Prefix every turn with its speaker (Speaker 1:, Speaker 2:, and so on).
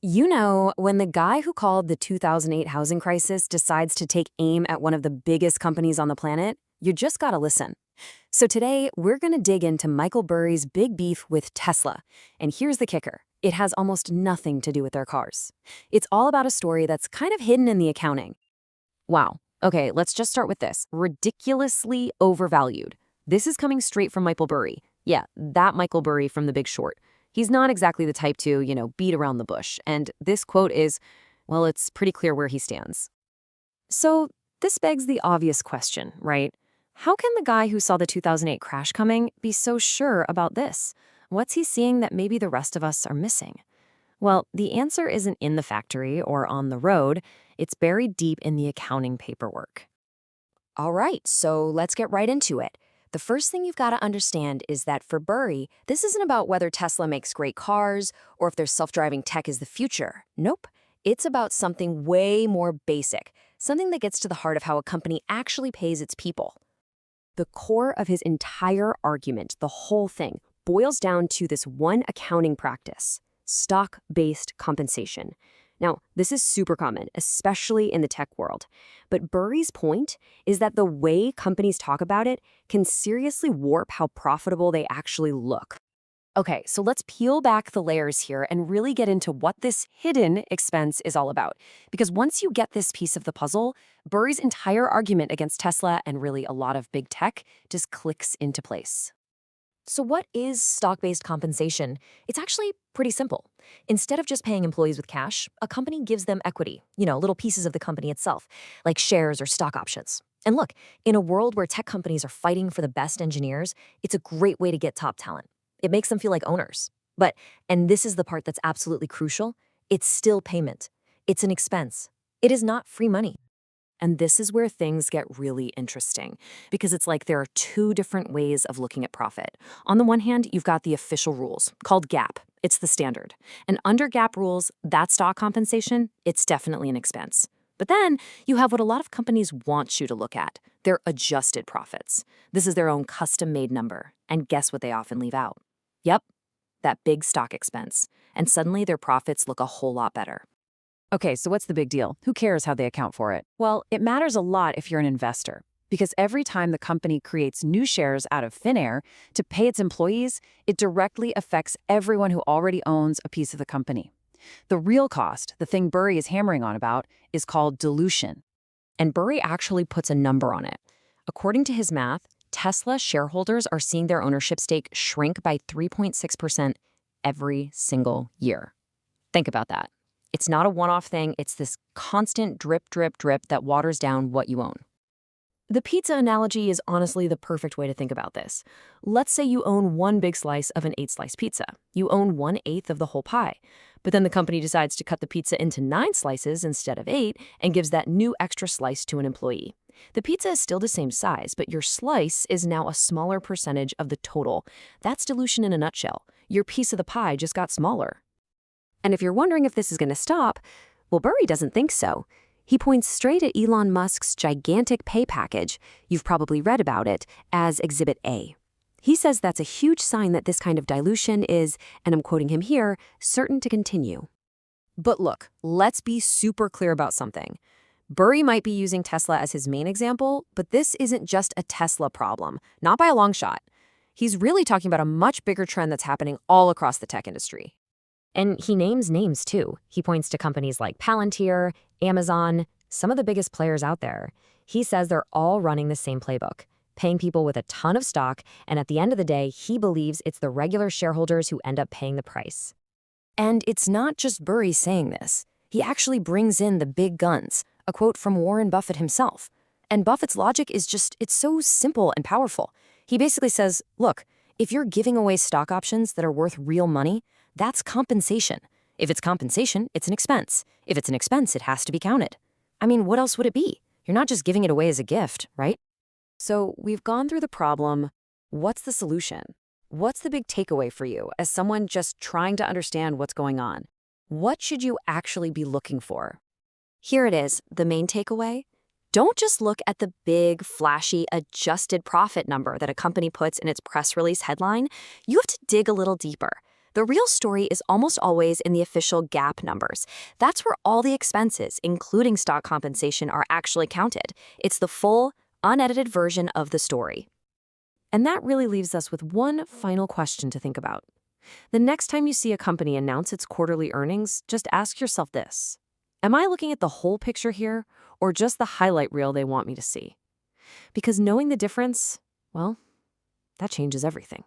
Speaker 1: You know, when the guy who called the 2008 housing crisis decides to take aim at one of the biggest companies on the planet, you just gotta listen. So today, we're gonna dig into Michael Burry's big beef with Tesla. And here's the kicker. It has almost nothing to do with their cars. It's all about a story that's kind of hidden in the accounting. Wow. Okay, let's just start with this. Ridiculously overvalued. This is coming straight from Michael Burry. Yeah, that Michael Burry from The Big Short. He's not exactly the type to, beat around the bush. And this quote is, well, it's pretty clear where he stands. So this begs the obvious question, right? How can the guy who saw the 2008 crash coming be so sure about this? What's he seeing that maybe the rest of us are missing? Well, the answer isn't in the factory or on the road. It's buried deep in the accounting paperwork. All right, so let's get right into it. The first thing you've got to understand is that for Burry, this isn't about whether Tesla makes great cars or if their self-driving tech is the future. Nope. It's about something way more basic, something that gets to the heart of how a company actually pays its people. The core of his entire argument, the whole thing, boils down to this one accounting practice: stock-based compensation. Now, this is super common, especially in the tech world. But Burry's point is that the way companies talk about it can seriously warp how profitable they actually look. Okay, so let's peel back the layers here and really get into what this hidden expense is all about. Because once you get this piece of the puzzle, Burry's entire argument against Tesla and really a lot of big tech just clicks into place. So what is stock-based compensation? It's actually pretty simple. Instead of just paying employees with cash, a company gives them equity, little pieces of the company itself, like shares or stock options. And look, in a world where tech companies are fighting for the best engineers, it's a great way to get top talent. It makes them feel like owners. But, and this is the part that's absolutely crucial, it's still payment. It's an expense. It is not free money. And this is where things get really interesting, because it's like there are two different ways of looking at profit. On the one hand, you've got the official rules, called GAAP. It's the standard. And under GAAP rules, that stock compensation, it's definitely an expense. But then you have what a lot of companies want you to look at, their adjusted profits. This is their own custom-made number. And guess what they often leave out? Yep, that big stock expense. And suddenly their profits look a whole lot better.
Speaker 2: Okay, so what's the big deal? Who cares how they account for it? Well, it matters a lot if you're an investor, because every time the company creates new shares out of thin air to pay its employees, it directly affects everyone who already owns a piece of the company. The real cost, the thing Burry is hammering on about, is called dilution.
Speaker 1: And Burry actually puts a number on it. According to his math, Tesla shareholders are seeing their ownership stake shrink by 3.6% every single year. Think about that. It's not a one-off thing. It's this constant drip, drip, drip that waters down what you own. The pizza analogy is honestly the perfect way to think about this. Let's say you own one big slice of an 8-slice pizza. You own 1/8 of the whole pie. But then the company decides to cut the pizza into 9 slices instead of 8 and gives that new extra slice to an employee. The pizza is still the same size, but your slice is now a smaller percentage of the total. That's dilution in a nutshell. Your piece of the pie just got smaller. And if you're wondering if this is going to stop, well, Burry doesn't think so. He points straight at Elon Musk's gigantic pay package, you've probably read about it, as Exhibit A. He says that's a huge sign that this kind of dilution is, and I'm quoting him here, certain to continue. But look, let's be super clear about something. Burry might be using Tesla as his main example, but this isn't just a Tesla problem, not by a long shot. He's really talking about a much bigger trend that's happening all across the tech industry. And he names names, too. He points to companies like Palantir, Amazon, some of the biggest players out there. He says they're all running the same playbook, paying people with a ton of stock, and at the end of the day, he believes it's the regular shareholders who end up paying the price. And it's not just Burry saying this. He actually brings in the big guns, a quote from Warren Buffett himself. And Buffett's logic is it's so simple and powerful. He basically says, look, if you're giving away stock options that are worth real money, that's compensation. If it's compensation, it's an expense. If it's an expense, it has to be counted. I mean, what else would it be? You're not just giving it away as a gift, right? So we've gone through the problem. What's the solution? What's the big takeaway for you as someone just trying to understand what's going on? What should you actually be looking for? Here it is, the main takeaway. Don't just look at the big, flashy, adjusted profit number that a company puts in its press release headline. You have to dig a little deeper. The real story is almost always in the official GAAP numbers. That's where all the expenses, including stock compensation, are actually counted. It's the full, unedited version of the story.
Speaker 2: And that really leaves us with one final question to think about. The next time you see a company announce its quarterly earnings, just ask yourself this. Am I looking at the whole picture here, or just the highlight reel they want me to see? Because knowing the difference, well, that changes everything.